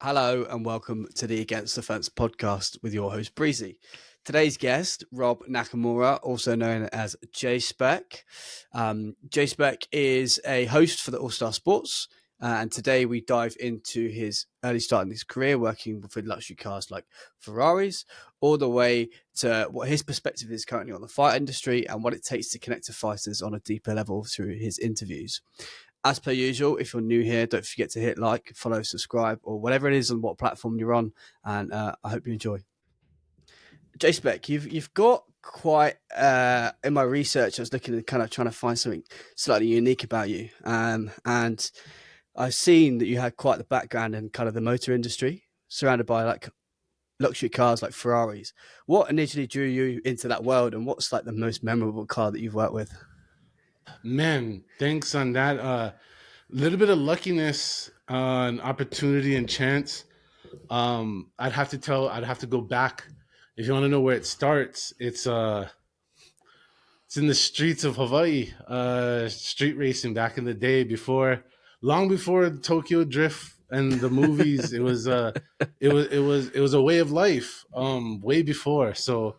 Hello and welcome to the Against the Fence podcast with your host Breezy. Today's guest, Rob Nakamura, also known as J-Spec. J-Spec is a host for the AllStar Sports, and today we dive into his early start in his career working with luxury cars like Ferraris, all the way to what his perspective is currently on the fight industry and what it takes to connect to fighters on a deeper level through his interviews. As per usual, if you're new here, don't forget to hit like, follow, subscribe, or whatever it is on what platform you're on. And I hope you enjoy. J-Spec, you've got quite in my research, I was looking at kind of trying to find something slightly unique about you. And I've seen that you had quite the background in kind of the motor industry, surrounded by like luxury cars like Ferraris. What initially drew you into that world, and what's like the most memorable car that you've worked with? Man, thanks on that. Little bit of luckiness, and opportunity and chance. I'd have to go back. If you want to know where it starts, it's in the streets of Hawaii. Street racing back in the day, long before Tokyo Drift and the movies. It was a way of life. Way before. So,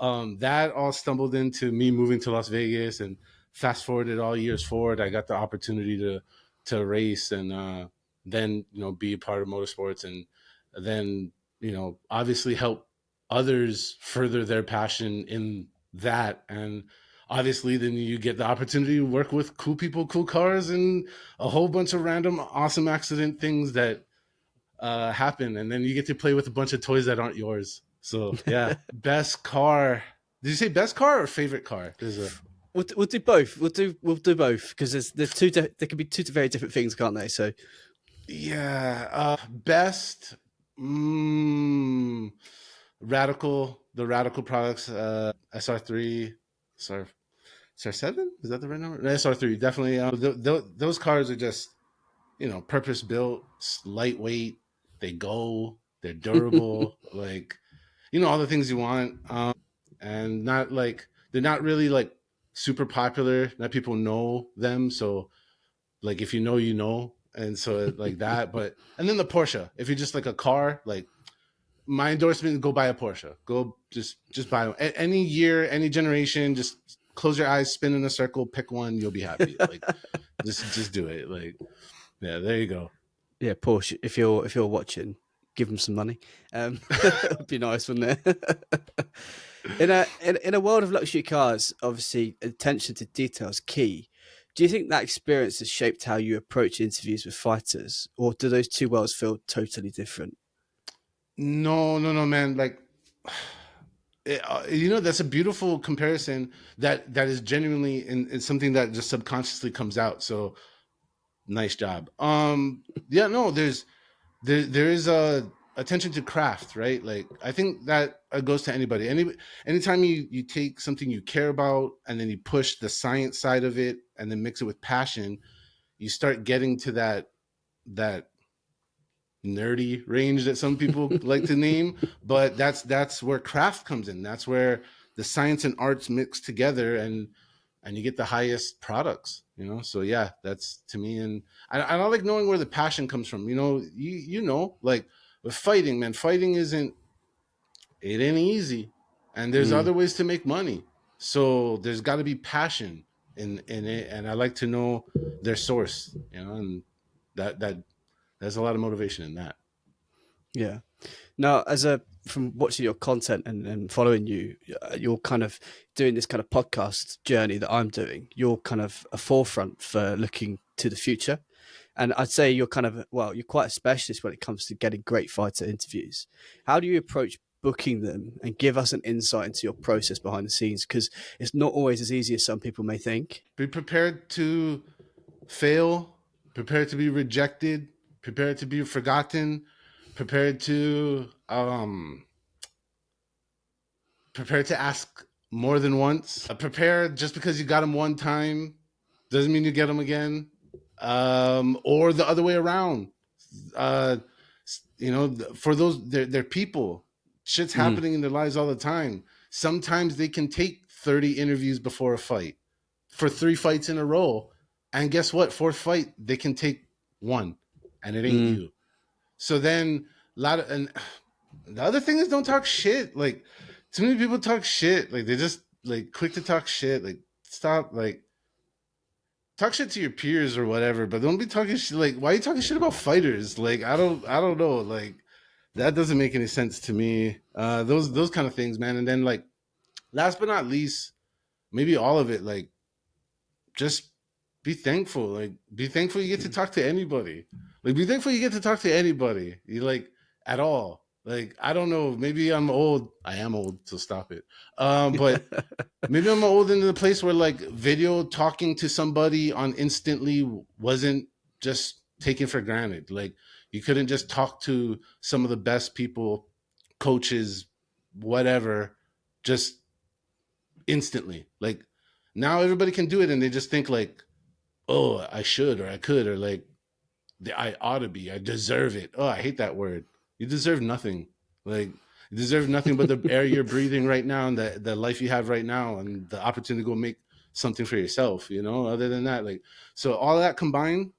that all stumbled into me moving to Las Vegas, and fast forwarded all years forward, I got the opportunity to race, and then be a part of motorsports, and then obviously help others further their passion in that. And obviously then you get the opportunity to work with cool people, cool cars, and a whole bunch of random awesome accident things that happen, and then you get to play with a bunch of toys that aren't yours. So yeah. Best car, did you say best car or favorite car? We'll do both. We'll do both because there's two. There can be two very different things, can't they? So Yeah. Best, Radical, the Radical products, SR3, SR7, is that the right number? No, SR3, definitely. Those cars are just, purpose built, lightweight. They're durable, like, all the things you want. And not like, they're not really like super popular. Not people know them. So like, if you know. And so like that, but, and then the Porsche, if you're just like a car, like, my endorsement: go buy a Porsche. Go just buy one. Any year, any generation. Just close your eyes, spin in a circle, pick one. You'll be happy. Like, just do it. Like, yeah, there you go. yeah, Porsche. If you're watching, give them some money. It'd be nice, wouldn't it? In a world of luxury cars, obviously attention to detail is key. Do you think that experience has shaped how you approach interviews with fighters, or do those two worlds feel totally different? No, no, no, man. Like, that's a beautiful comparison. That is genuinely in something that just subconsciously comes out. So nice job. Yeah, no, there is a attention to craft, right? Like, I think that goes to anybody. Anytime you take something you care about, and then you push the science side of it, and then mix it with passion, you start getting to that nerdy range that some people like to name. But that's where craft comes in. That's where the science and arts mix together, and you get the highest products. So yeah, that's to me. And I don't like knowing where the passion comes from. Like, with fighting, man, it ain't easy, and there's other ways to make money. So there's got to be passion in it, and I like to know their source. And that there's a lot of motivation in that. Yeah. Now, from watching your content and following you, you're kind of doing this kind of podcast journey that I'm doing. You're kind of a forefront for looking to the future. And I'd say you're you're quite a specialist when it comes to getting great fighter interviews. How do you approach booking them, and give us an insight into your process behind the scenes? Because it's not always as easy as some people may think. Be prepared to fail, prepared to be rejected, prepared to be forgotten, prepared to prepared to ask more than once. Prepared, just because you got them one time doesn't mean you get them again. Or the other way around. Uh, for those, they're people. Shit's happening in their lives all the time. Sometimes they can take 30 interviews before a fight for 3 fights in a row. And guess what? Fourth fight, they can take one, and it ain't you. So then and the other thing is don't talk shit. Like too many people talk shit. Like they just like quick to talk shit. Like stop. Like talk shit to your peers or whatever, but don't be talking shit. Like why are you talking shit about fighters? Like I don't know. Like that doesn't make any sense to me. Those kind of things, man. And then like last but not least, maybe all of it. Like just be thankful. Like be thankful you get to talk to anybody. Like be thankful you get to talk to anybody. You like at all. Like I don't know. Maybe I'm old. I am old, so stop it. But maybe I'm old into the place where like video talking to somebody on instantly wasn't just taken for granted. Like you couldn't just talk to some of the best people, coaches, whatever, just instantly. Like now everybody can do it and they just think like, oh, I should or I could or like I ought to be, I deserve it. Oh, I hate that word. You deserve nothing. Like you deserve nothing but the air you're breathing right now and the life you have right now and the opportunity to go make something for yourself, you know, other than that. Like so all that combined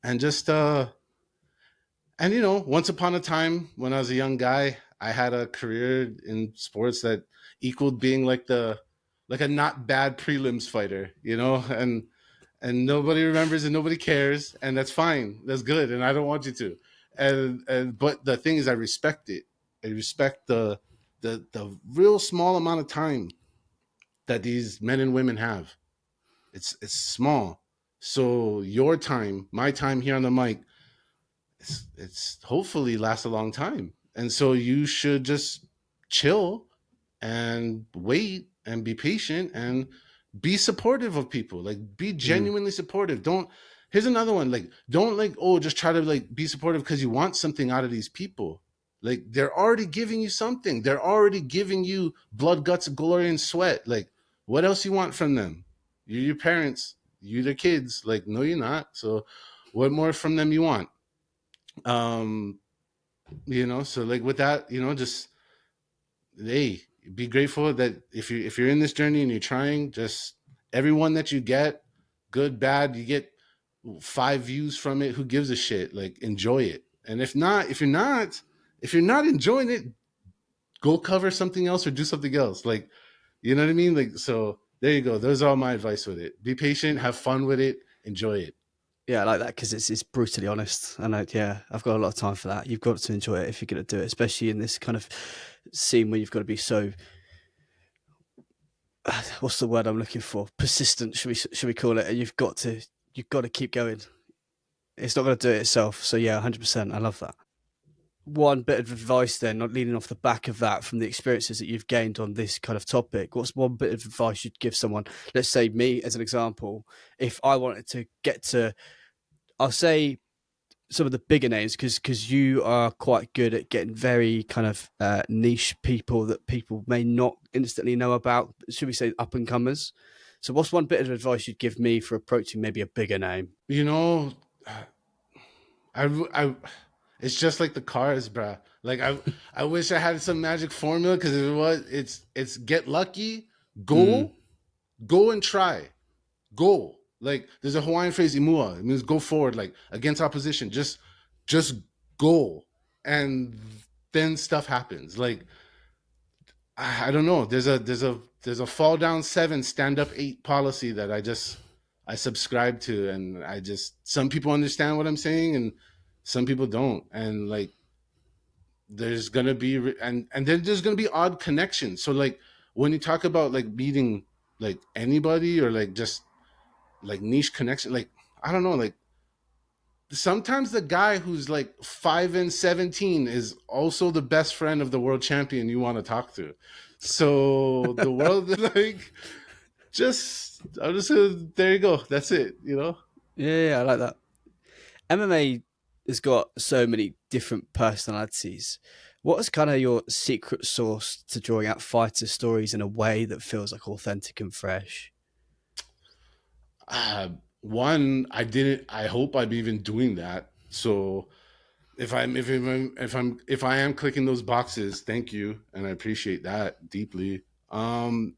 and just and you know, once upon a time when I was a young guy, I had a career in sports that equaled being like a not bad prelims fighter, you know, and nobody remembers and nobody cares, and that's fine. That's good, and I don't want you to. And but the thing is, I respect it. I respect the real small amount of time that these men and women have. It's small. So your time, my time here on the mic, it's hopefully lasts a long time. And so you should just chill and wait and be patient and be supportive of people. Like be Mm, genuinely supportive. Don't here's another one. Like don't like, oh, just try to like be supportive because you want something out of these people. Like they're already giving you something. They're already giving you blood, guts, glory, and sweat. Like what else you want from them? You're your parents, you're their kids. Like, no, you're not. So what more from them you want? Um, you know, so like with that, you know, just hey, be grateful that if you're in this journey and you're trying, just everyone that you get, good, bad, you get 5 views from it. Who gives a shit? Like enjoy it. And if not, if you're not enjoying it, go cover something else or do something else. Like, you know what I mean? Like, so there you go. Those are all my advice with it. Be patient, have fun with it, enjoy it. yeah, I like that because it's brutally honest, and yeah, I've got a lot of time for that. You've got to enjoy it if you're going to do it, especially in this kind of scene where you've got to be so what's the word I'm looking for? Persistent, should we call it? And you've got to keep going. It's not going to do it itself. So yeah, 100%. I love that. One bit of advice then, not leading off the back of that from the experiences that you've gained on this kind of topic. What's one bit of advice you'd give someone? Let's say me as an example. If I wanted to get to, I'll say some of the bigger names because you are quite good at getting very kind of niche people that people may not instantly know about. Should we say up and comers? So, what's one bit of advice you'd give me for approaching maybe a bigger name? You know, I it's just like the cars, bruh. Like I wish I had some magic formula because it's get lucky, Mm, go and try, go. Like there's a Hawaiian phrase, imua. It means go forward, like against opposition. Just go, and then stuff happens. Like I don't know. There's a fall down 7, stand up 8 policy that I subscribe to, and I just some people understand what I'm saying, and some people don't, and like there's gonna be and then there's gonna be odd connections. So like when you talk about like meeting like anybody or like just like niche connection, like I don't know, like sometimes the guy who's like 5 and 17 is also the best friend of the world champion you want to talk to. So the world like just I'm just there you go. That's it, you know? yeah, I like that. MMA has got so many different personalities. What is kind of your secret sauce to drawing out fighter stories in a way that feels like authentic and fresh? Uh, One, I didn't. I hope I'm even doing that. So if I am clicking those boxes, thank you, and I appreciate that deeply. And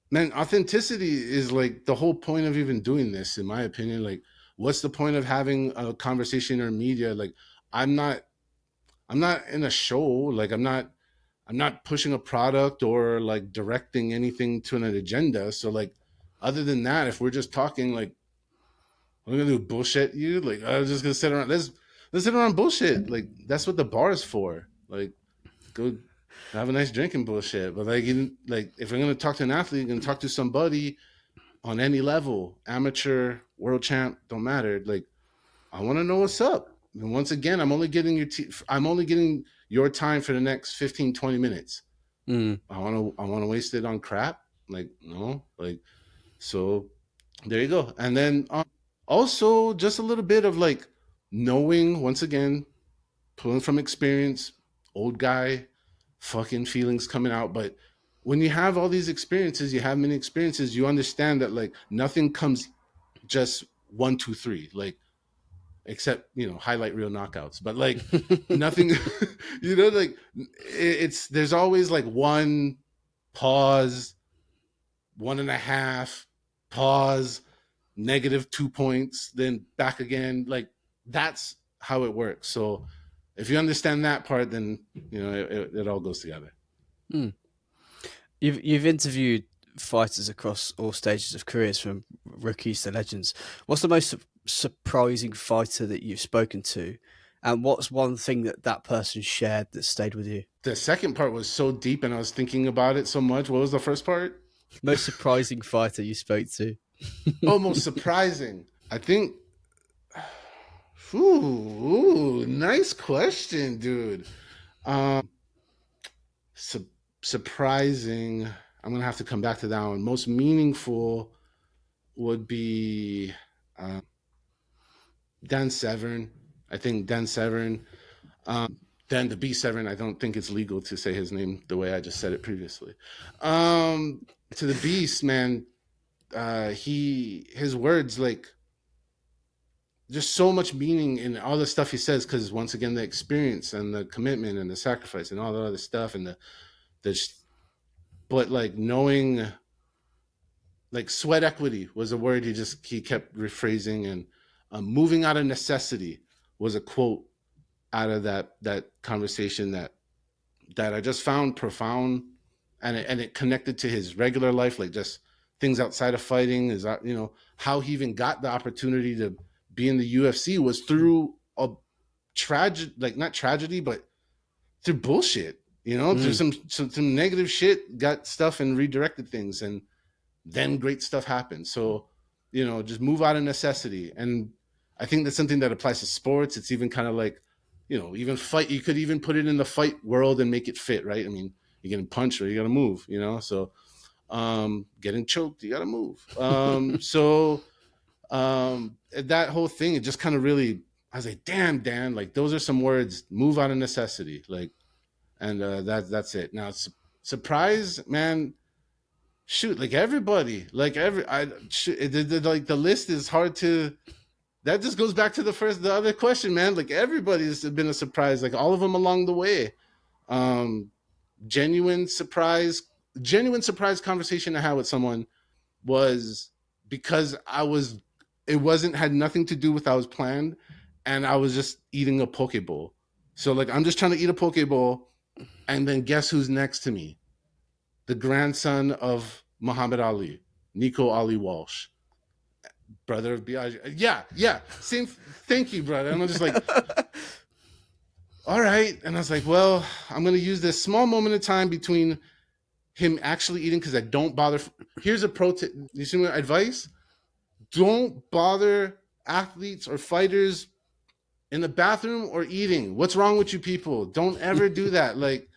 man, authenticity is like the whole point of even doing this, in my opinion. Like, what's the point of having a conversation or media? Like, I'm not I'm not in a show. Like I'm not pushing a product or like directing anything to an agenda. So like other than that, if we're just talking, like I'm gonna do bullshit you, like I was just gonna sit around, let's sit around bullshit. Like that's what the bar is for. Like go have a nice drink and bullshit. But like like if we're gonna talk to an athlete, you're gonna talk to somebody on any level, amateur, world champ, don't matter. Like I want to know what's up. And once again, I'm only getting your time for the next 15, 20 minutes. Mm. I want to waste it on crap. Like no, like so there you go. And then also just a little bit of like knowing, once again, pulling from experience, old guy, fucking feelings coming out. But when you have all these experiences, you have many experiences, you understand that like nothing comes just one, two, three. Like except highlight reel knockouts, but like nothing. Like it's there's always like one pause, one and a half pause, -2 points, then back again. Like that's how it works. So if you understand that part, then it all goes together. Mm. You've interviewed fighters across all stages of careers, from rookies to legends. What's the most surprising fighter that you've spoken to, and what's one thing that person shared that stayed with you? The second part was so deep, and I was thinking about it so much. What was the first part? Most surprising fighter you spoke to? Oh, most surprising. I think. Ooh, nice question, dude. Su- Surprising. I'm gonna have to come back to that one. Most meaningful would be Dan Severn. I think Dan Severn. Dan the B Severn. I don't think it's legal to say his name the way I just said it previously. To the Beast, man. His words, like just so much meaning in all the stuff he says, because once again the experience and the commitment and the sacrifice and all the other stuff and the but like knowing, like sweat equity was a word he kept rephrasing, and moving out of necessity was a quote out of that conversation that I just found profound, and it connected to his regular life, like just things outside of fighting. Is how he even got the opportunity to be in the UFC was through a tragic, like not tragedy, but through bullshit. Through Mm. some negative shit, got stuff and redirected things, and then great stuff happens. So, just move out of necessity. And I think that's something that applies to sports. It's even kind of like, even fight. You could even put it in the fight world and make it fit, right? I mean, you're getting punched or you got to move, So, getting choked, you got to move. That whole thing, it just kind of really, I was like, damn, Dan, like those are some words. Move out of necessity, like, and that's it. Now, surprise, man. Shoot, like everybody, like like the list is hard to. That just goes back to the other question, man. Like everybody's been a surprise, like all of them along the way. Um, genuine surprise, genuine surprise conversation I had with someone was because it wasn't had nothing to do with I was planned, and I was just eating a poke bowl. So like I'm just trying to eat a poke bowl, and then guess who's next to me? The grandson of Muhammad Ali, Nico Ali Walsh, brother of Biaggi. Yeah, yeah. Same. Thank you, brother. And I'm just like, all right. And I was like, well, I'm going to use this small moment of time between him actually eating, because I don't bother. Here's a pro tip. You see my advice? Don't bother athletes or fighters in the bathroom or eating. What's wrong with you people? Don't ever do that. Like,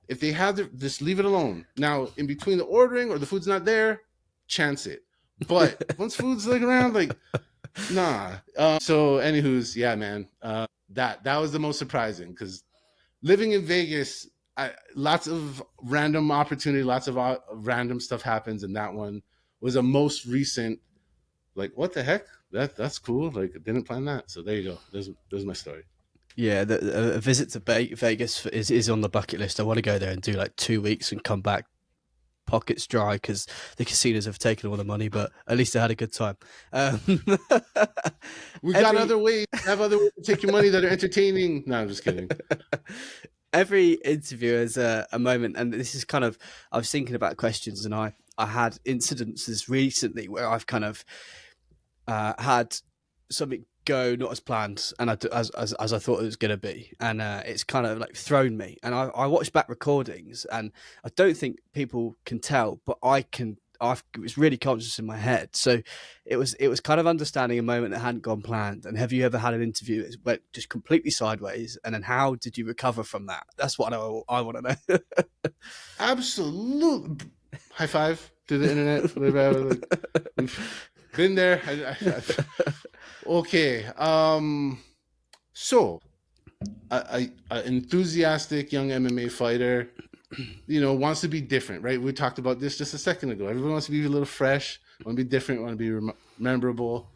if they have just leave it alone. Now, in between the ordering or the food's not there, chance it. But once food's like around, like nah. So, anywho's, yeah, man. That was the most surprising, because living in Vegas, lots of random opportunity, lots of random stuff happens, and that one was a most recent. Like, what the heck? That's cool. Like, didn't plan that. So there you go. There's my story. Yeah, a visit to Vegas is on the bucket list. I want to go there and do like 2 weeks and come back pockets dry because the casinos have taken all the money, but at least they had a good time. Um, We got every other ways. Have other ways to take your money that are entertaining. No, I'm just kidding. every interview has a moment, and this is kind of, I was thinking about questions, and I had incidences recently where I've kind of had something go not as planned and as I thought it was going to be, and it's kind of like thrown me. And I watched back recordings, and I don't think people can tell, but I can. I was really conscious in my head, so it was kind of understanding a moment that hadn't gone planned. And have you ever had an interview that went just completely sideways, and then how did you recover from that? That's what I want to know. Absolute high five to the internet. We've been there. Okay. So a enthusiastic young MMA fighter, wants to be different, right? We talked about this just a second ago. Everyone wants to be a little fresh, want to be different, want to be memorable.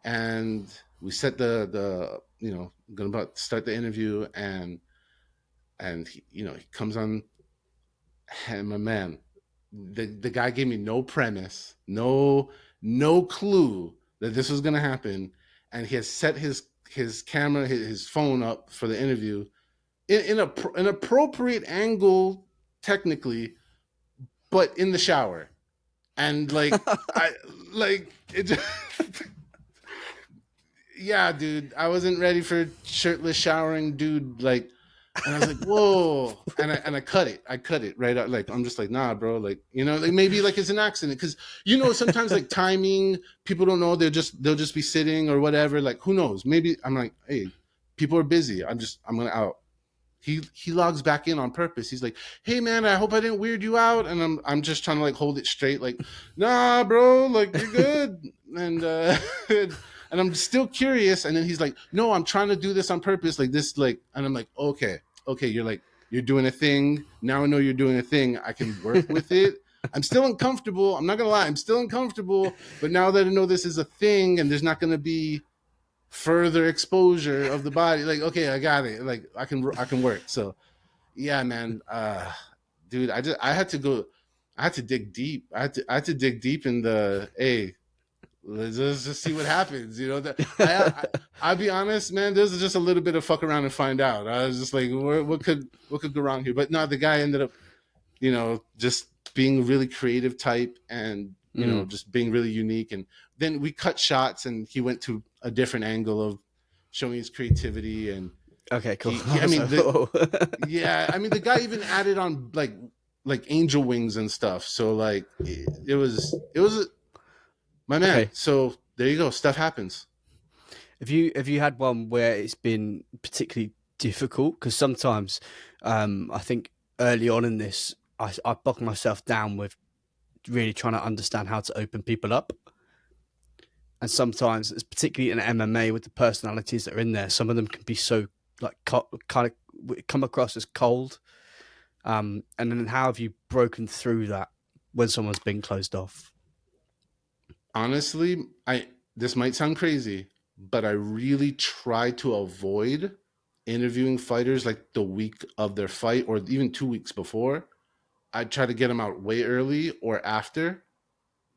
And we set the going about to start the interview, and he comes on, and my man, the guy gave me no premise, no clue that this was going to happen, and he has set his camera, his phone up for the interview in an appropriate angle technically, but in the shower, and I like it just, yeah, dude, I wasn't ready for shirtless showering dude, and I was like, whoa, and I cut it right out. Like, I'm just like, nah, bro, maybe it's an accident, because sometimes timing, people don't know, they'll just be sitting or whatever, who knows, maybe. I'm like, hey, people are busy, I'm gonna out. He logs back in on purpose. He's like, hey man, I hope I didn't weird you out, and I'm just trying to hold it straight, nah, bro, you're good, and and I'm still curious, and then he's like, no, I'm trying to do this on purpose, and I'm like, okay, you're doing a thing. Now I know you're doing a thing. I can work with it. I'm still uncomfortable. I'm not gonna lie. I'm still uncomfortable. But now that I know this is a thing, and there's not gonna be further exposure of the body, okay, I got it. I can work. So yeah, man. Dude, I had to dig deep. I had to dig deep in the, hey, let's just see what happens. I'll be honest, man. There's just a little bit of fuck around and find out. I was just like, what could go wrong here? But no, the guy ended up, just being really creative type, and just being really unique. And then we cut shots, and he went to a different angle of showing his creativity. And Okay, cool. yeah, I mean, the guy even added on like angel wings and stuff. So it was my man. Okay. So there you go. Stuff happens. Have you had one where it's been particularly difficult? Because sometimes I think early on in this, I bogged myself down with really trying to understand how to open people up. And sometimes, it's particularly in MMA with the personalities that are in there, some of them can be so kind of come across as cold. And then how have you broken through that when someone's been closed off? Honestly, this might sound crazy, but I really try to avoid interviewing fighters the week of their fight, or even 2 weeks before. I try to get them out way early or after.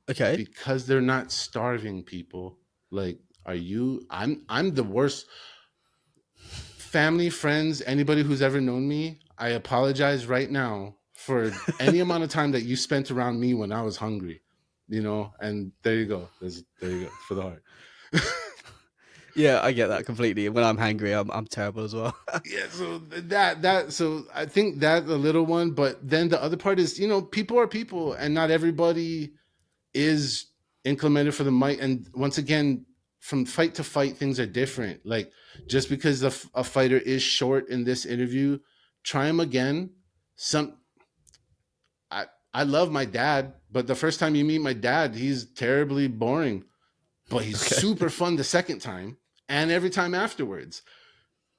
Okay. Because they're not starving people. I'm the worst. Family, friends, anybody who's ever known me, I apologize right now for any amount of time that you spent around me when I was hungry. And there you go. There you go, for the heart. Yeah, I get that completely. When I'm hangry, I'm terrible as well. Yeah, so so I think that a little one, but then the other part is, people are people, and not everybody is inclemented for the mic. And once again, from fight to fight, things are different. Just because a fighter is short in this interview, try him again. I love my dad, but the first time you meet my dad, he's terribly boring, but he's super fun the second time and every time afterwards.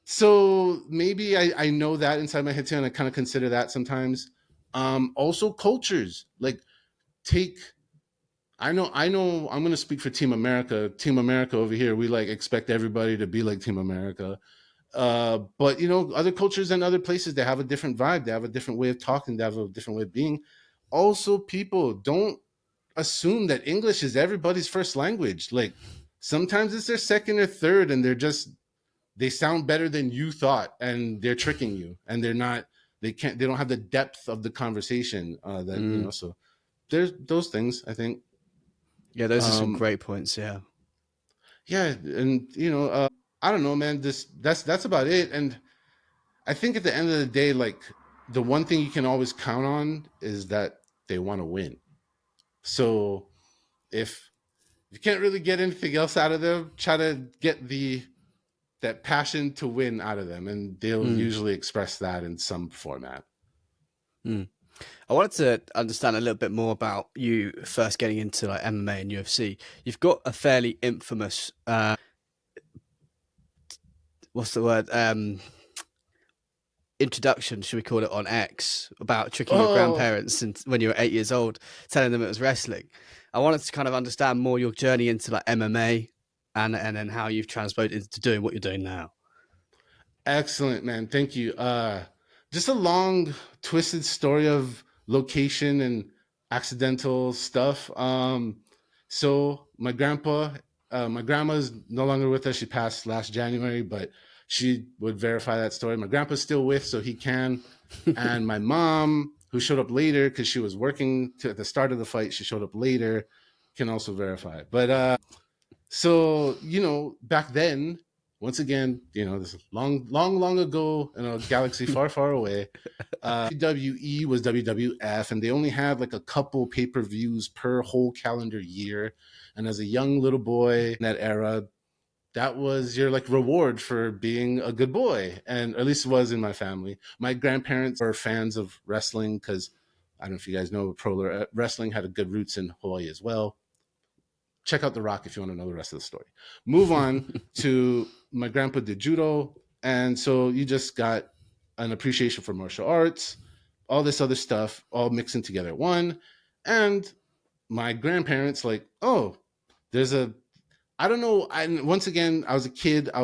So maybe I know that inside my head too, and I kind of consider that sometimes. Also cultures, I know I'm going to speak for Team America. Team America over here, we expect everybody to be like Team America. But other cultures and other places, they have a different vibe. They have a different way of talking. They have a different way of being. also, people don't assume that English is everybody's first language. Like sometimes it's their second or third, and they sound better than you thought, and they're tricking you, and they don't have the depth of the conversation that you Mm. know. So there's those things, I think. Yeah, those are some Um, great points. Yeah. yeah, and I don't know, man. This that's about it. And I think at the end of the day, like the one thing you can always count on is that they want to win. So if you can't really get anything else out of them, try to get the that passion to win out of them, and they'll Mm. usually express that in some format. Mm. I wanted to understand a little bit more about you first getting into like MMA and UFC. You've got a fairly infamous, what's the word? Introduction, should we call it, on X about tricking your Oh, grandparents and when you were 8 years old, telling them it was wrestling. I wanted to kind of understand more your journey into like MMA and then how you've transposed into doing what you're doing now. excellent, man. Thank you. Just a long, twisted story of location and accidental stuff. So my grandma's no longer with us. She passed last January, but she would verify that story. My grandpa's still with, so he can. And my mom, who showed up later because she was working at the start of the fight, she showed up later, can also verify it. But so back then, once again, this is long, long, long ago in a galaxy far, far away. WWE was WWF, and they only had like a couple pay-per-views per whole calendar year. And as a young little boy in that era, that was your like reward for being a good boy, and at least it was in my family. My grandparents were fans of wrestling because I don't know if you guys know, pro wrestling had a good roots in Hawaii as well. Check out The Rock if you want to know the rest of the story. Move on to my grandpa did judo. And so you just got an appreciation for martial arts, all this other stuff, all mixing together at one. And my grandparents, like, oh, there's a, I don't know. Once again, I was a kid. I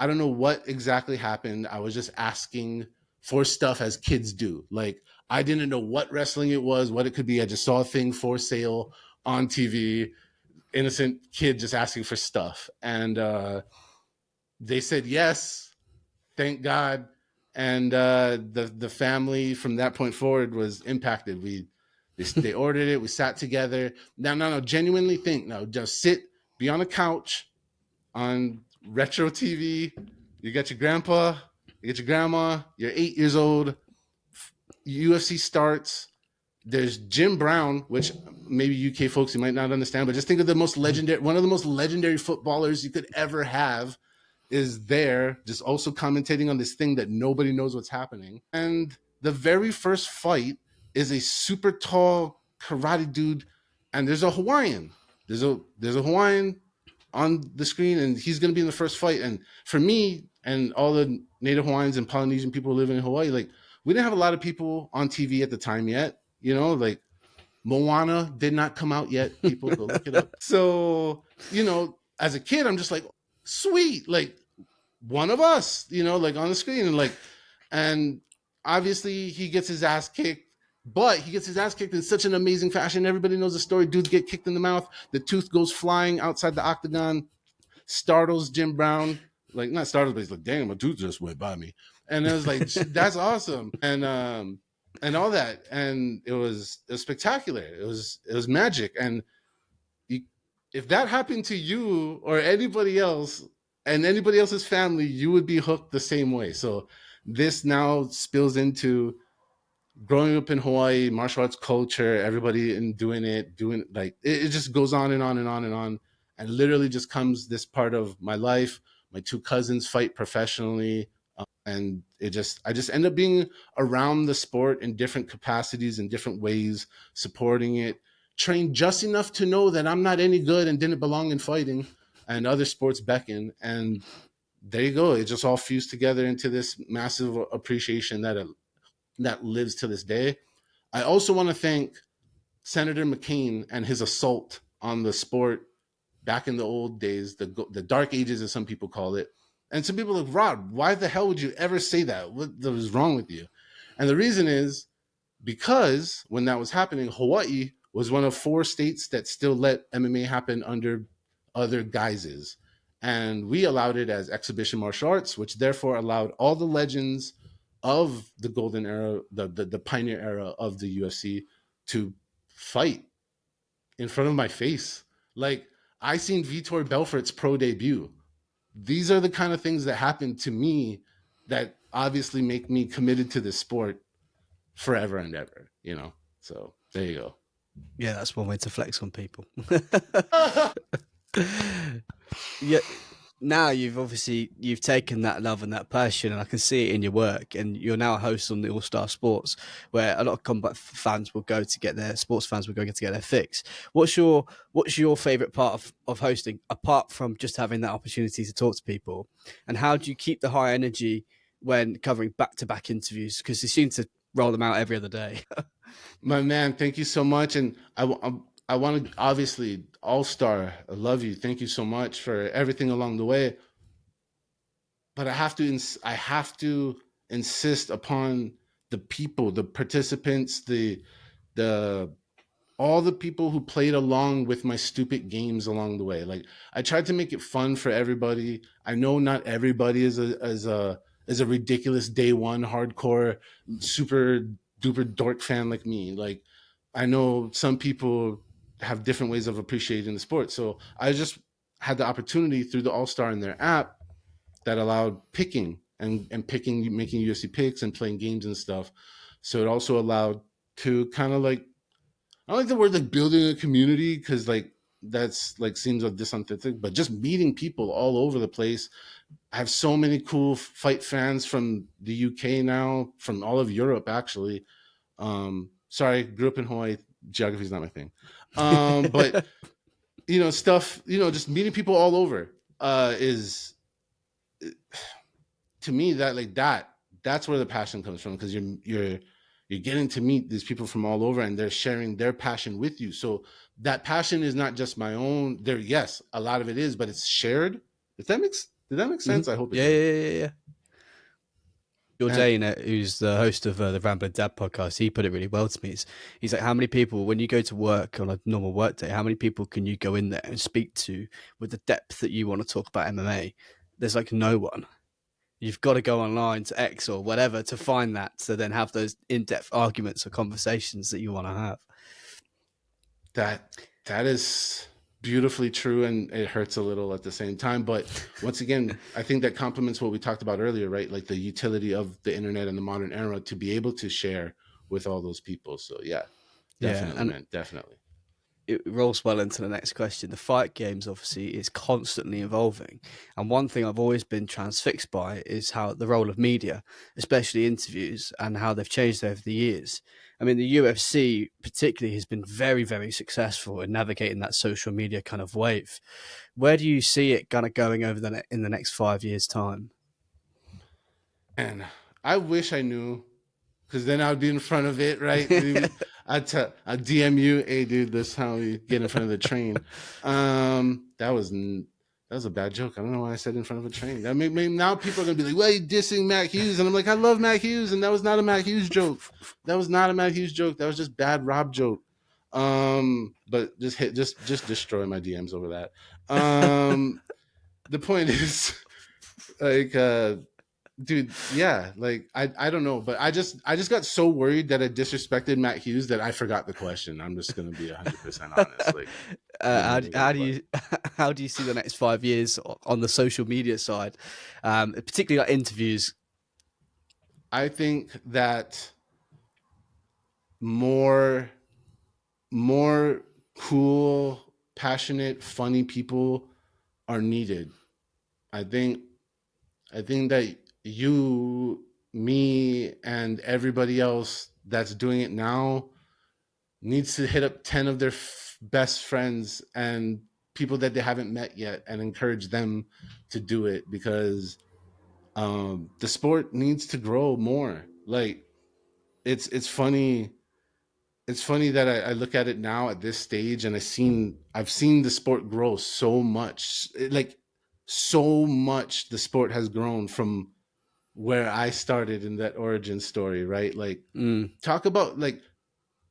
don't know what exactly happened. I was just asking for stuff as kids do. Like, I didn't know what wrestling it was, what it could be. I just saw a thing for sale on TV, innocent kid just asking for stuff, and they said yes, thank God. And the family from that point forward was impacted. They ordered it, we sat together. Now, no, genuinely think, no, just sit, be on a couch on retro TV. You got your grandpa, you get your grandma, you're 8 years old, UFC starts. There's Jim Brown, which maybe UK folks you might not understand, but just think of one of the most legendary footballers you could ever have is there, just also commentating on this thing that nobody knows what's happening. And the very first fight is a super tall karate dude, and there's a Hawaiian. There's a Hawaiian on the screen, and he's going to be in the first fight. And for me and all the Native Hawaiians and Polynesian people living in Hawaii, like we didn't have a lot of people on TV at the time yet. Like Moana did not come out yet. People go look it up. So, as a kid, I'm just like, sweet, like one of us, like on the screen, and obviously he gets his ass kicked, but he gets his ass kicked in such an amazing fashion. Everybody knows the story. Dudes get kicked in the mouth. The tooth goes flying outside the octagon, startles Jim Brown. Like, not startled, but he's like, damn, a tooth just went by me. And I was like, that's awesome. And all that. And it was spectacular. It was magic. And you, if that happened to you or anybody else and anybody else's family, you would be hooked the same way. So this now spills into growing up in Hawaii, martial arts culture, everybody in doing like it just goes on and on and on and on. And literally just comes this part of my life. My two cousins fight professionally. And I just end up being around the sport in different capacities, in different ways, supporting it, trained just enough to know that I'm not any good and didn't belong in fighting, and other sports beckon. And there you go. It just all fused together into this massive appreciation that lives to this day. I also want to thank Senator McCain and his assault on the sport back in the old days, the dark ages, as some people call it. And some people are like, Rod, why the hell would you ever say that? What was wrong with you? And the reason is because when that was happening, Hawaii was one of 4 states that still let MMA happen under other guises. And we allowed it as exhibition martial arts, which therefore allowed all the legends of the golden era, the pioneer era of the UFC to fight in front of my face. Like, I seen Vitor Belfort's pro debut. These are the kind of things that happen to me that obviously make me committed to this sport forever and ever, you know? So there you go. Yeah, that's one way to flex on people. Ah! Yeah, now you've taken that love and that passion, and I can see it in your work. And you're now a host on the AllStar Sports, where a lot of combat fans will go to get their sports fans will go to get their fix. What's your favorite part of hosting, apart from just having that opportunity to talk to people? And how do you keep the high energy when covering back to back interviews? Because you seem to roll them out every other day. My man, thank you so much. And I want to, obviously, All Star, I love you. Thank you so much for everything along the way. But I have to insist upon the people, the participants, the all the people who played along with my stupid games along the way. Like, I tried to make it fun for everybody. I know not everybody is a ridiculous day one hardcore super duper dork fan like me. Like, I know some people have different ways of appreciating the sport. So I just had the opportunity through the All Star in their app that allowed picking and picking, making UFC picks and playing games and stuff. So it also allowed to kind of like, I don't like the word like building a community, because like that's like seems like disauthentic, but just meeting people all over the place. I have so many cool fight fans from the UK now, from all of Europe actually. Sorry, grew up in Hawaii. Geography is not my thing. But stuff, just meeting people all over is, to me, that's where the passion comes from, because you're getting to meet these people from all over, and they're sharing their passion with you. So that passion is not just my own. There, yes, a lot of it is, but it's shared. Did that make sense? I hope it Yeah, did. yeah, yeah, yeah. And Jordan, who's the host of the Rambling Dad podcast, he put it really well to me. He's like, how many people, when you go to work on a normal work day, how many people can you go in there and speak to with the depth that you want to talk about MMA? There's like no one. You've got to go online to X or whatever to find that, to then have those in-depth arguments or conversations that you want to have. that that is beautifully true, and it hurts a little at the same time. But once again, I think that complements what we talked about earlier, right? Like the utility of the internet and the modern era to be able to share with all those people. So yeah, Yeah, definitely, and man, definitely. it rolls well into the next question. The fight games obviously is constantly evolving, and one thing I've always been transfixed by is how the role of media, especially interviews, and how they've changed over the years. I mean, the UFC particularly has been very, very successful in navigating that social media kind of wave. Where do you see it kind of going over in the next 5 years' time? And I wish I knew, because then I would be in front of it, right? I'd DM you, hey, dude, this is how you get in front of the train. That was a bad joke. I don't know why I said in front of a train. That maybe now people are gonna be like, "Well, you dissing Matt Hughes," and I'm like, "I love Matt Hughes," and that was not a Matt Hughes joke. That was not a Matt Hughes joke. That was just bad Rob joke. But just destroy my DMs over that. The point is, like, dude, yeah, like I don't know, but I just got so worried that I disrespected Matt Hughes that I forgot the question. I'm just gonna be 100% honest. Like, didn't even get How the do you question. how do you see the next 5 years on the social media side, particularly like interviews? I think that more more cool, passionate, funny people are needed. I think I think that you, me, and everybody else that's doing it now needs to hit up 10 of their best friends and people that they haven't met yet and encourage them to do it, because the sport needs to grow more. Like, it's funny. It's funny that I look at it now at this stage, and I've seen the sport grow so much. Like, so much the sport has grown from where I started in that origin story, right? Like, Mm. talk about like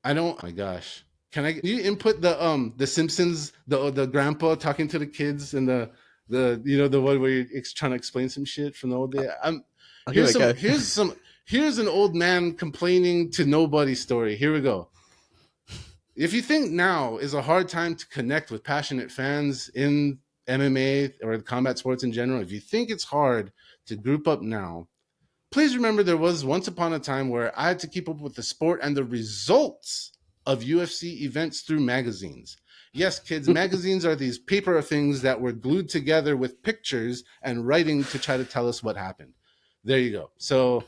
I don't. Oh my gosh, can you input the Simpsons, the grandpa talking to the kids and the the one where you're trying to explain some shit from the old day. I'll give it a go. Here's an old man complaining to nobody story. Here we go. If you think now is a hard time to connect with passionate fans in MMA or combat sports in general, if you think it's hard to group up now, please remember there was once upon a time where I had to keep up with the sport and the results of UFC events through magazines. Yes, kids, magazines are these paper things that were glued together with pictures and writing to try to tell us what happened. There you go. So,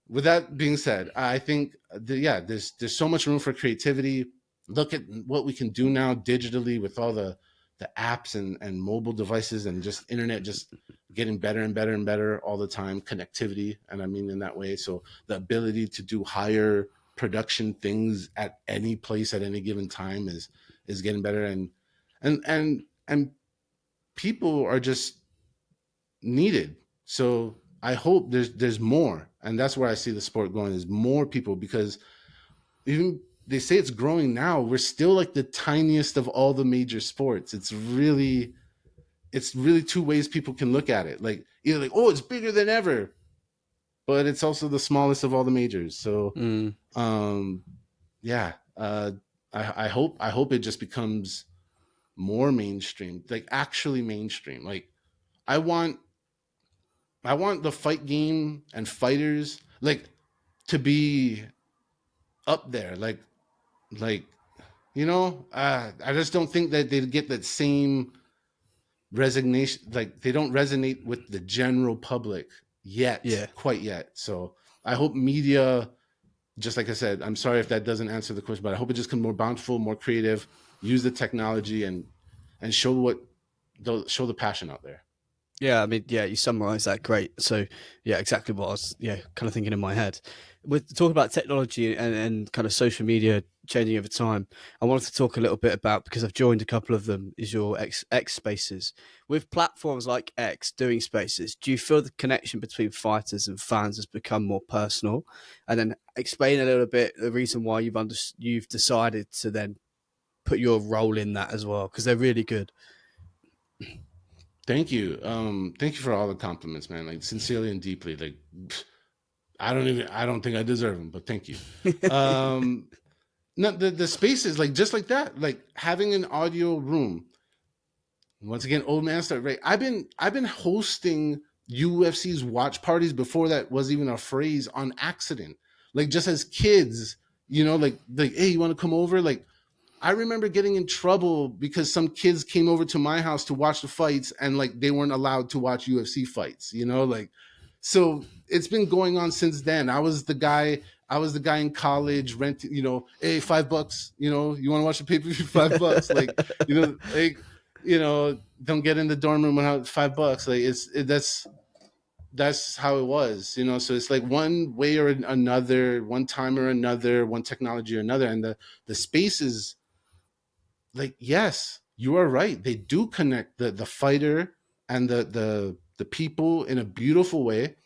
with that being said, I think there's so much room for creativity. Look at what we can do now digitally with all the apps and mobile devices and just internet just getting better and better and better all the time. Connectivity, and I mean in that way. So the ability to do higher production things at any place at any given time is getting better, and people are just needed. So I hope there's more, and that's where I see the sport going. Is more people, because even they say it's growing now, we're still like the tiniest of all the major sports. It's really two ways people can look at it. Like either like, oh, it's bigger than ever, but it's also the smallest of all the majors. So Mm. um yeah, I hope it just becomes more mainstream, like actually mainstream. Like I want I want the fight game and fighters like to be up there, like I just don't think that they'd get that same resignation. Like they don't resonate with the general public yet, Yeah. quite yet. So I hope media, just like I said, I'm sorry if that doesn't answer the question, but I hope it just becomes more bountiful, more creative, use the technology and show the passion out there. Yeah, I mean, yeah, you summarised that great. So, yeah, exactly what I was, kind of thinking in my head. With talking about technology and kind of social media changing over time, I wanted to talk a little bit about, because I've joined a couple of them, is your X Spaces. With platforms like X doing Spaces, do you feel the connection between fighters and fans has become more personal? And then explain a little bit the reason why you've decided to then put your role in that as well, because they're really good. Thank you. Thank you for all the compliments, man. Like sincerely and deeply. Like I don't think I deserve them, but thank you. Um, no, the spaces like just like that, like having an audio room. Once again, old man start, right. I've been hosting UFC's watch parties before that was even a phrase, on accident. Like just as kids, like hey, you want to come over? Like I remember getting in trouble because some kids came over to my house to watch the fights, and like they weren't allowed to watch UFC fights, like so it's been going on since then. I was the guy in college renting, hey, $5, you want to watch the pay-per-view, $5. Like, don't get in the dorm room without $5. Like that's how it was, so it's like one way or another, one time or another, one technology or another. And the spaces, like, yes, you are right, they do connect the fighter and the people in a beautiful way.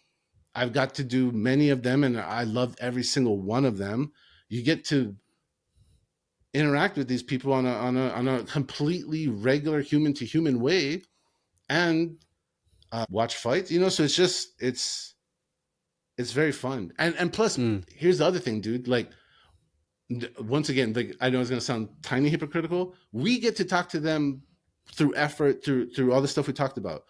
I've got to do many of them and I love every single one of them. You get to interact with these people on a completely regular human to human way, and watch fights, so it's very fun. And plus, Mm. here's the other thing, dude. Like, once again, like, I know it's going to sound tiny hypocritical, we get to talk to them through effort, through all the stuff we talked about.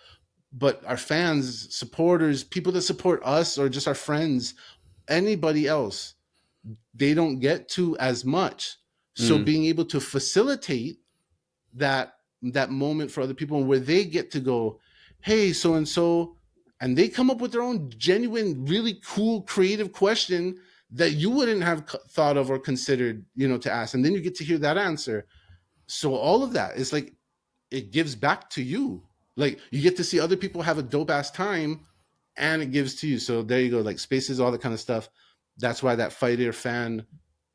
But our fans, supporters, people that support us, or just our friends, anybody else, they don't get to as much. So Mm. being able to facilitate that that moment for other people, where they get to go, hey, so and so, and they come up with their own genuine, really cool, creative question that you wouldn't have thought of or considered, to ask, and then you get to hear that answer. So all of that is like, it gives back to you. Like, you get to see other people have a dope ass time, and it gives to you. So there you go. Like spaces, all that kind of stuff. That's why that fighter fan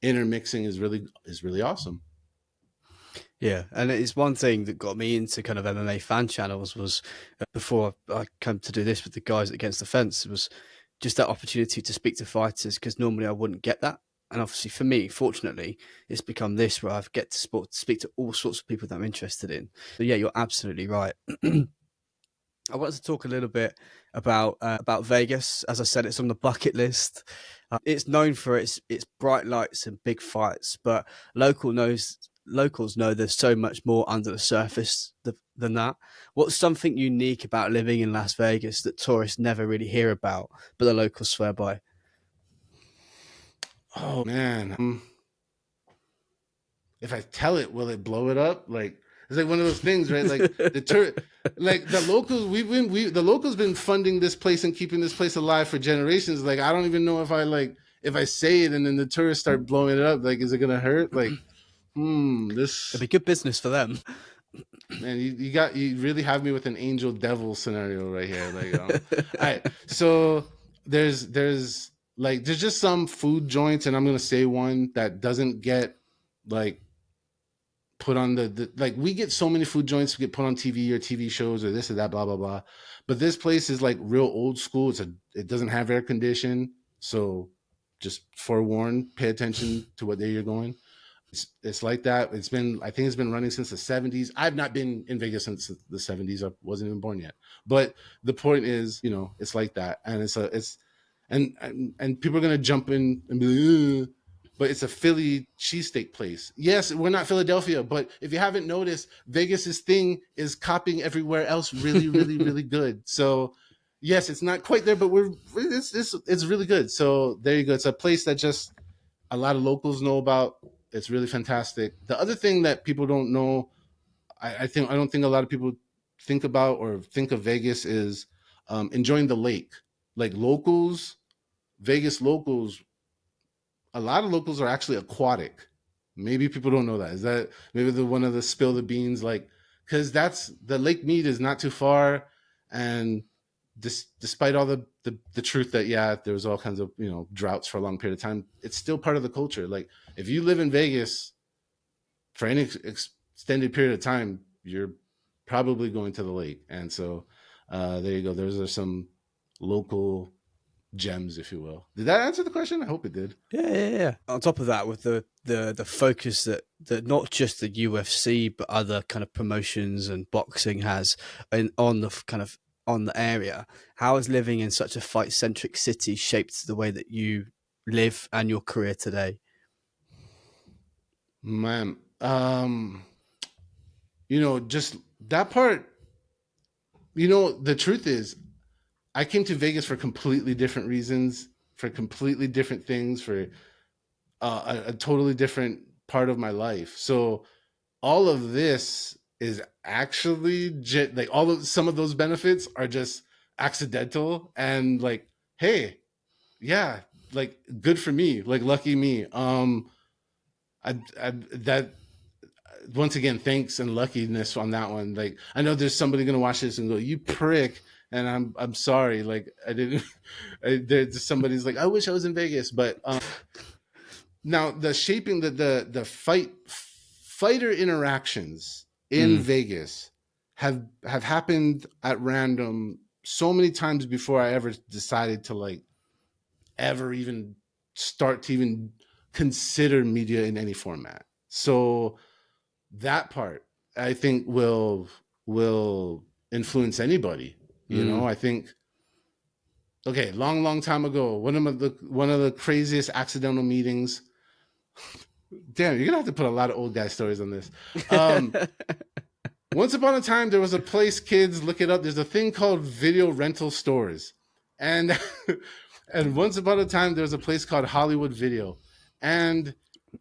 intermixing is really awesome. Yeah, and it's one thing that got me into kind of MMA fan channels was before I came to do this with the guys against the fence was just that opportunity to speak to fighters, because normally I wouldn't get that. And obviously for me, fortunately, it's become this where I get to speak to all sorts of people that I'm interested in. So yeah, you're absolutely right. I wanted to talk a little bit about Vegas. As I said, it's on the bucket list. It's known for its bright lights and big fights, but locals know there's so much more under the surface than that. What's something unique about living in Las Vegas that tourists never really hear about, but the locals swear by? Oh man, if I tell it, will it blow it up? Like it's like one of those things, right? Like like the locals, the locals been funding this place and keeping this place alive for generations. Like I don't even know if I say it and then the tourists start blowing it up, like is it gonna hurt? Like, It'd this be good business for them. man, you really have me with an angel devil scenario right here. Like, all right, so there's like there's just some food joints, and I'm gonna say one that doesn't get like put on the like we get so many food joints get put on TV or TV shows or this or that, blah blah blah. But this place is like real old school. It doesn't have air condition, so just forewarn, pay attention to what day you're going. It's like that. I think it's been running since the 70s. I've not been in Vegas since the 70s. I wasn't even born yet. But the point is, it's like that, and and people are gonna jump in and be like, but it's a Philly cheesesteak place. Yes, we're not Philadelphia, but if you haven't noticed, Vegas's thing is copying everywhere else really, really, really good. So yes, it's not quite there, but it's really good. So there you go. It's a place that just a lot of locals know about. It's really fantastic. The other thing that people don't know, I don't think a lot of people think about or think of Vegas is enjoying the lake. Like Vegas locals, a lot of locals are actually aquatic. Maybe people don't know that. Is that maybe one of the spill the beans? Like, because that's the Lake Mead is not too far, and despite all the truth that there was all kinds of droughts for a long period of time, it's still part of the culture. Like if you live in Vegas for any extended period of time, you're probably going to the lake, and so there you go. Those are some local gems, if you will. Did that answer the question? I hope it did. Yeah. On top of that, with the focus that not just the UFC but other kind of promotions and boxing has on the kind of on the area, how has living in such a fight centric city shaped the way that you live and your career today? Man, just that part. The truth is, I came to Vegas for completely different reasons, for completely different things, for a totally different part of my life. So all of this is actually like some of those benefits are just accidental and like, hey, yeah, like good for me, like lucky me. That once again, thanks and luckiness on that one. Like I know there's somebody gonna watch this and go, "You prick," and I'm sorry. Like I didn't. There's somebody's like, "I wish I was in Vegas," but now the shaping the fighter interactions in Vegas have happened at random so many times before I ever decided to like ever even start to even consider media in any format. So that part I think will influence anybody. I think okay, long time ago, one of the craziest accidental meetings. Damn, you're gonna have to put a lot of old guy stories on this. Once upon a time, there was a place, kids, look it up. There's a thing called video rental stores. And and once upon a time, there was a place called Hollywood Video. And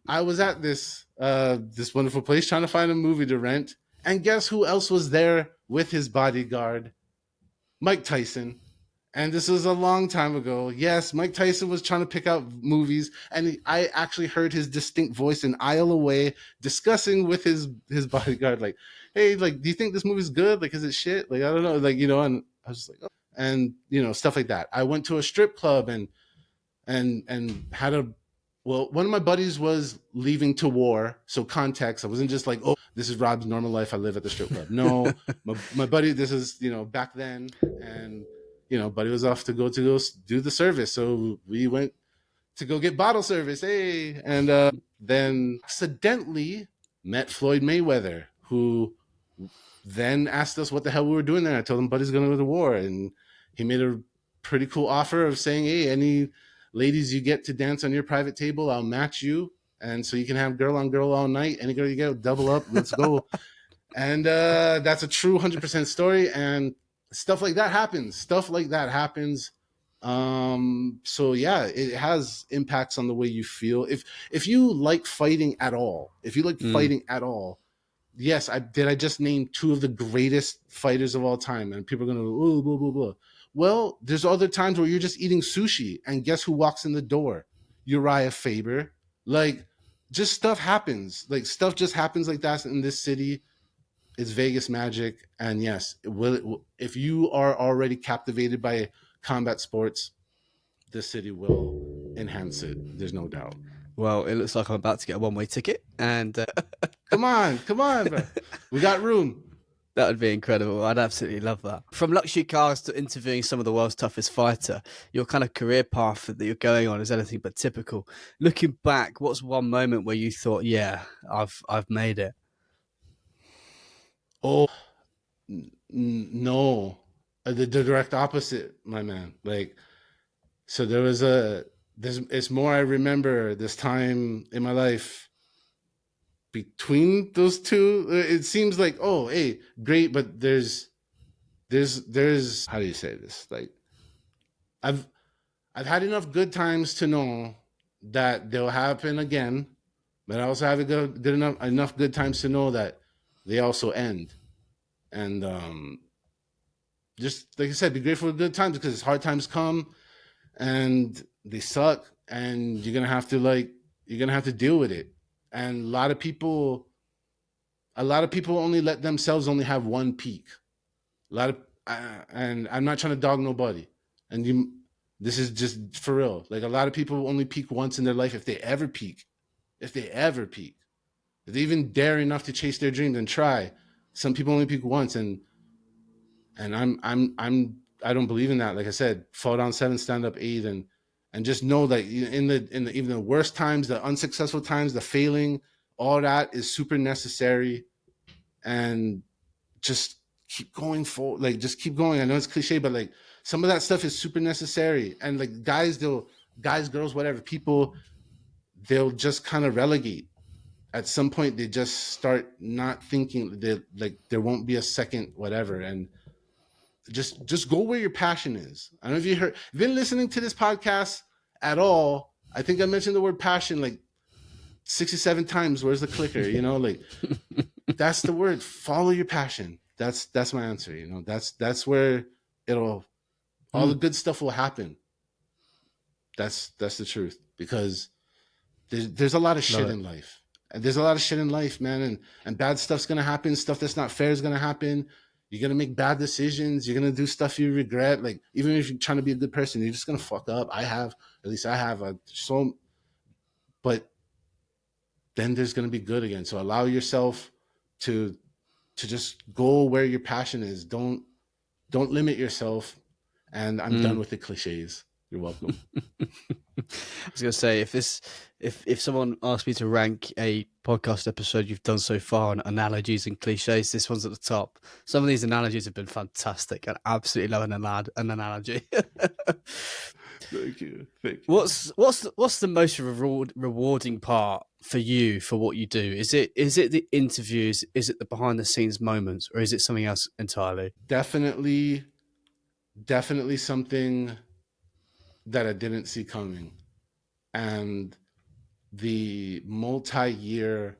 I was at this wonderful place trying to find a movie to rent. And guess who else was there with his bodyguard? Mike Tyson. And this was a long time ago. Yes, Mike Tyson was trying to pick out movies, and I actually heard his distinct voice an aisle away discussing with his bodyguard, like, "Hey, like, do you think this movie's good? Like, is it shit? Like, I don't know, like, And I was just like, oh. And stuff like that. I went to a strip club and had one of my buddies was leaving to war, so context. I wasn't just like, oh, this is Rob's normal life. I live at the strip club. No, my buddy, this is back then, and Buddy was off to go do the service, so we went to go get bottle service. Hey, and then accidentally met Floyd Mayweather, who then asked us what the hell we were doing there. I told him Buddy's going to go to war, and he made a pretty cool offer of saying, "Hey, any ladies you get to dance on your private table, I'll match you, and so you can have girl on girl all night. Any girl you get, double up. Let's go." And that's a true 100% story, and stuff like that happens. So yeah, it has impacts on the way you feel. If you like fighting at all, yes, I just name two of the greatest fighters of all time, and people are gonna go, oh, blah blah blah. Well, there's other times where you're just eating sushi, and guess who walks in the door? Uriah Faber. Like, just stuff happens. Like, stuff just happens like that in this city. It's Vegas magic, and yes, if you are already captivated by combat sports, this city will enhance it. There's no doubt. Well, it looks like I'm about to get a one-way ticket, and Come on, bro. We got room. that would be incredible. I'd absolutely love that. From luxury cars to interviewing some of the world's toughest fighter, your kind of career path that you're going on is anything but typical. Looking back, what's one moment where you thought, "Yeah, I've made it"? Oh no, the direct opposite, my man. Like, so there was it's more. I remember this time in my life between those two. It seems like, oh, hey, great, but there's how do you say this? Like, I've I've had enough good times to know that they'll happen again, but I also have a good enough good times to know that they also end. And just like I said, be grateful for good times, because hard times come and they suck, and you're gonna have to deal with it. And a lot of people only let themselves only have one peak. A lot of and I'm not trying to dog nobody, and this is just for real. Like, a lot of people only peak once in their life, if they ever peak. If they ever peak, if they even dare enough to chase their dreams and try. Some people only peak once, and I don't believe in that. Like I said, fall down 7, stand up 8, and just know that in the even the worst times, the unsuccessful times, the failing, all that is super necessary. And just keep going forward. Like, just keep going. I know it's cliche, but like, some of that stuff is super necessary. And like, guys, girls, whatever, people, they'll just kind of relegate. At some point, they just start not thinking that, like, there won't be a second whatever. And just go where your passion is. I don't know if you heard, been listening to this podcast at all. I think I mentioned the word passion like 67 times. Where's the clicker? Like, that's the word. Follow your passion. That's my answer. That's where all the good stuff will happen. That's the truth, because there's a lot of shit in life. And there's a lot of shit in life, man, and bad stuff's gonna happen. Stuff that's not fair is gonna happen. You're gonna make bad decisions. You're gonna do stuff you regret. Like, even if you're trying to be a good person, you're just gonna fuck up. At least I have. But then there's gonna be good again. So allow yourself to just go where your passion is. Don't limit yourself. And I'm done with the cliches. You're welcome. I was going to say, if someone asked me to rank a podcast episode you've done so far on analogies and cliches, this one's at the top. Some of these analogies have been fantastic, and I absolutely love an analogy. Thank you. What's the most rewarding part for you for what you do? Is it the interviews? Is it the behind the scenes moments, or is it something else entirely? Definitely something that I didn't see coming. And the multi-year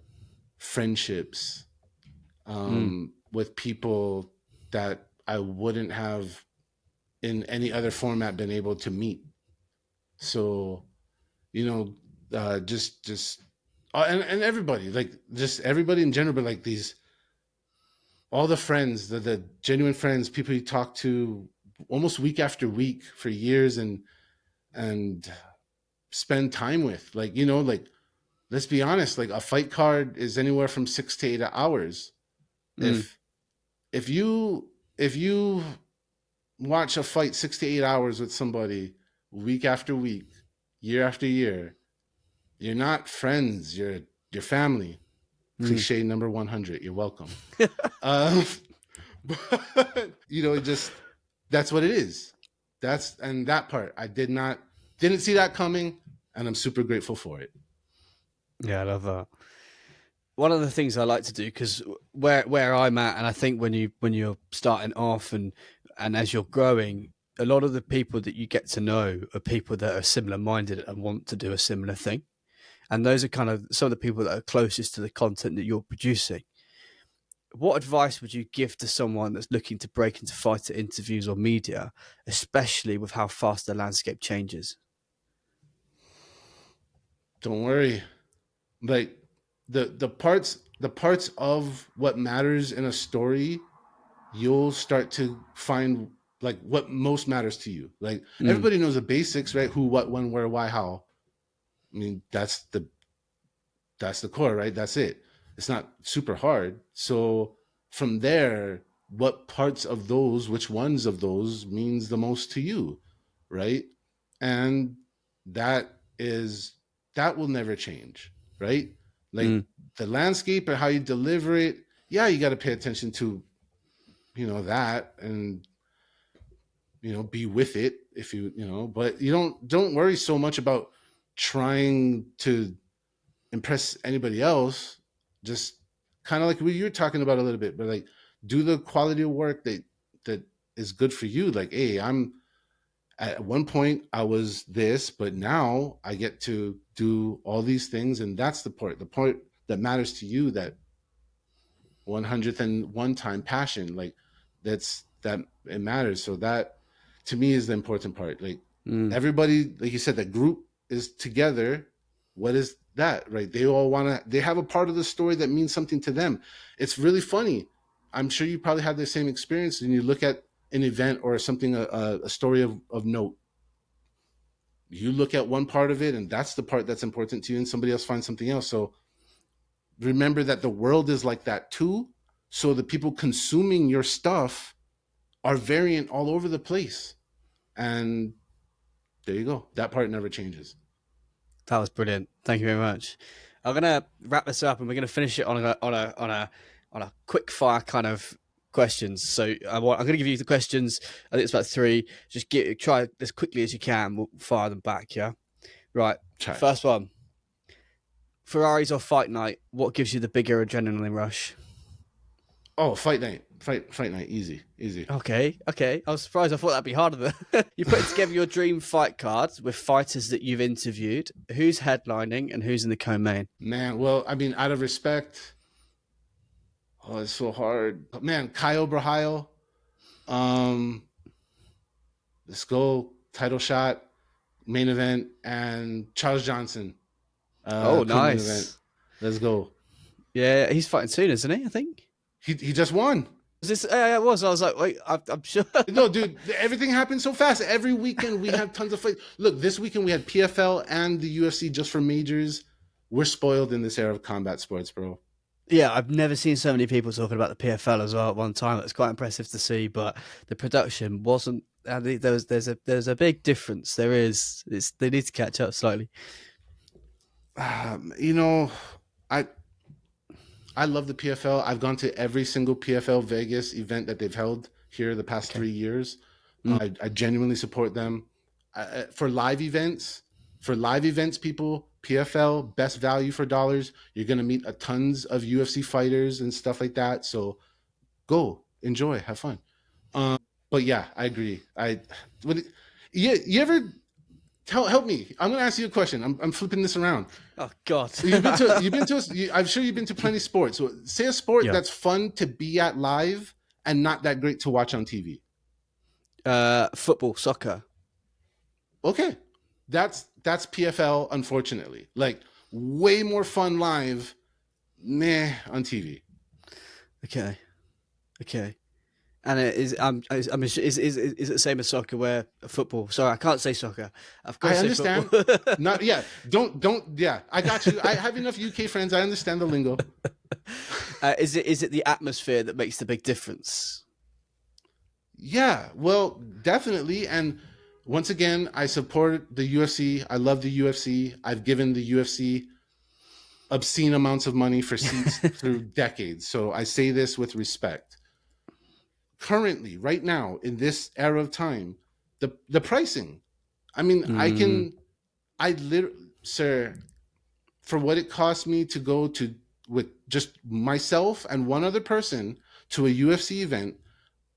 friendships with people that I wouldn't have in any other format been able to meet. So, just and everybody, like, just everybody in general, but like all the friends, the genuine friends, people you talk to almost week after week for years, and spend time with, like, like, let's be honest, like, a fight card is anywhere from 6 to 8 hours. If you watch a fight 6 to 8 hours with somebody week after week, year after year. You're not friends. You're family. Mm. Cliche number 100. You're welcome. Um, but it just that's what it is. And that part I didn't see that coming, and I'm super grateful for it. Yeah, I love that. One of the things I like to do, because where I'm at, and I think when you're starting off and as you're growing, a lot of the people that you get to know are people that are similar minded and want to do a similar thing. And those are kind of some of the people that are closest to the content that you're producing. What advice would you give to someone that's looking to break into fighter interviews or media, especially with how fast the landscape changes? Don't worry. Like the parts of what matters in a story, you'll start to find like what most matters to you. Like Mm, everybody knows the basics, right? Who, what, when, where, why, how. I mean, that's the core, right? That's it. It's not super hard. So from there, what parts of those, which ones of those means the most to you, right? And that is that will never change, right? Like mm, the landscape and how you deliver it, yeah, you got to pay attention to, that, and be with it if but you don't worry so much about trying to impress anybody else. Just kind of like what you were talking about a little bit, but like do the quality of work that is good for you. Like, hey, I'm at one point I was this, but now I get to do all these things, and that's the part that matters to you, that 101 time passion, like that it matters. So that to me is the important part. Like mm. everybody, like you said, the group is together. What is that, right? They have a part of the story that means something to them. It's really funny. I'm sure you probably had the same experience when you look at an event or something, a story of note. You look at one part of it, and that's the part that's important to you, and somebody else finds something else. So remember that the world is like that too. So the people consuming your stuff are variant all over the place. And there you go. That part never changes. That was brilliant. Thank you very much. I'm gonna wrap this up, and we're gonna finish it on a quick fire kind of questions. So I'm gonna give you the questions. I think it's about three. Just try as quickly as you can. We'll fire them back. Yeah. Right. Try. First one. Ferraris or fight night? What gives you the bigger adrenaline rush? Oh, fight night. Fight night. Easy. Easy. Okay, okay. I was surprised. I thought that'd be harder. Than you put together your dream fight cards with fighters that you've interviewed. Who's headlining and who's in the co-main? Man, well, I mean, out of respect, it's so hard. Man, Kyle Brahio. Um, let's go. Title shot, main event, and Charles Johnson, Oh, co-main event. nice. Let's go. Yeah, he's fighting soon, isn't he? I think. He just won. Was this? Yeah, it was. I was like, wait, I'm sure. No, dude, everything happens so fast. Every weekend we have tons of fights. Look, this weekend we had PFL and the UFC just for majors. We're spoiled in this era of combat sports, bro. Yeah, I've never seen so many people talking about the PFL as well at one time. It's quite impressive to see, but the production wasn't. I think there's a big difference. There is. They need to catch up slightly. Um, you know, I I love the PFL. I've gone to every single PFL Vegas event that they've held here the past Okay. 3 years. Mm. I genuinely support them. For live events, people, PFL best value for dollars. You're gonna meet a tons of UFC fighters and stuff like that. So go, enjoy, have fun. But yeah, I agree. You ever help me? I'm gonna ask you a question. I'm flipping this around. Oh God. I'm sure you've been to plenty of sports. So say a sport Yeah. that's fun to be at live and not that great to watch on TV. Football, soccer. Okay, that's PFL. Unfortunately, like way more fun live, meh on TV. Okay. Okay. And it is I mean is it the same as soccer where football? Sorry, I can't say soccer. I've got to I say understand. football. Not yeah. Don't yeah. I got you. I have enough UK friends. I understand the lingo. Is it the atmosphere that makes the big difference? Yeah, well, definitely. And once again, I support the UFC. I love the UFC. I've given the UFC obscene amounts of money for seats through decades. So I say this with respect. Currently, right now, in this era of time, the pricing. I mean, Mm. I literally, sir, for what it cost me to go to with just myself and one other person to a UFC event,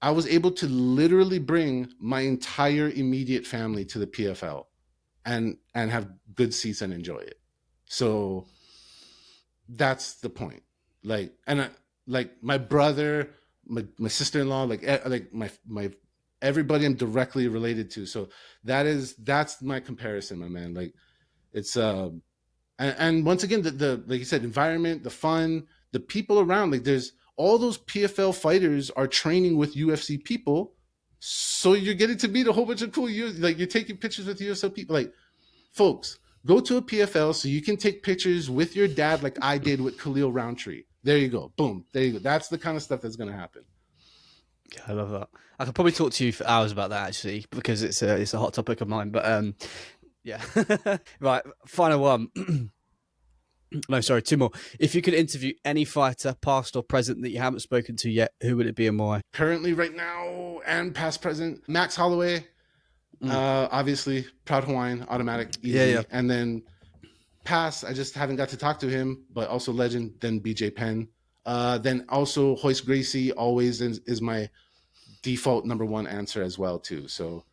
I was able to literally bring my entire immediate family to the PFL and have good seats and enjoy it. So that's the point. Like, and like my brother, my sister-in-law, like my everybody I'm directly related to. So that's my comparison, my man. Like it's and once again the like you said, environment, the fun, the people around. Like there's all those PFL fighters are training with UFC people, so you're getting to meet a whole bunch of cool like you're taking pictures with UFC people. Like folks, go to a PFL so you can take pictures with your dad, like I did with Khalil Roundtree. There you go, boom, there you go. That's the kind of stuff that's gonna happen. Yeah, I love that. I could probably talk to you for hours about that actually, because it's a hot topic of mine. But yeah. Right, final one. No, sorry, two more. If you could interview any fighter, past or present, that you haven't spoken to yet, who would it be and why? Currently, right now, and past present, Max Holloway, Mm. obviously, proud Hawaiian, automatic, Yeah, yeah. easy. And then pass, I just haven't got to talk to him, but also legend, then BJ Penn. Then also Hoist Gracie always is my default number one answer as well, too. So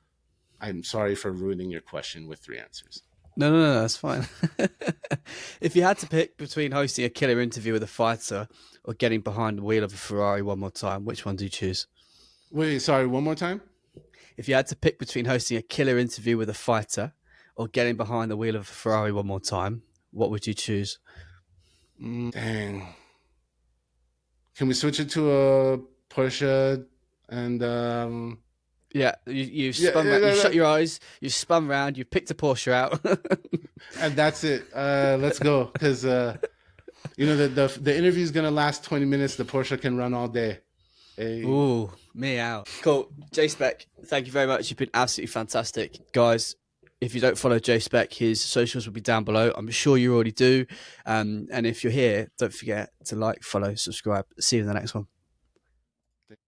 I'm sorry for ruining your question with three answers. No, no, no, that's fine. If you had to pick between hosting a killer interview with a fighter or getting behind the wheel of a Ferrari one more time, which one do you choose? Wait, sorry, one more time? If you had to pick between hosting a killer interview with a fighter or getting behind the wheel of a Ferrari one more time, what would you choose? Dang. Can we switch it to a Porsche and Yeah, you've yeah, spun. You shut your eyes. You've spun round. You picked a Porsche out. and that's it. Let's go because the interview is gonna last 20 minutes. The Porsche can run all day. Hey. Ooh, me out. Cool, J Spec. Thank you very much. You've been absolutely fantastic, guys. If you don't follow J Spec, his socials will be down below. I'm sure you already do. And if you're here, don't forget to like, follow, subscribe. See you in the next one.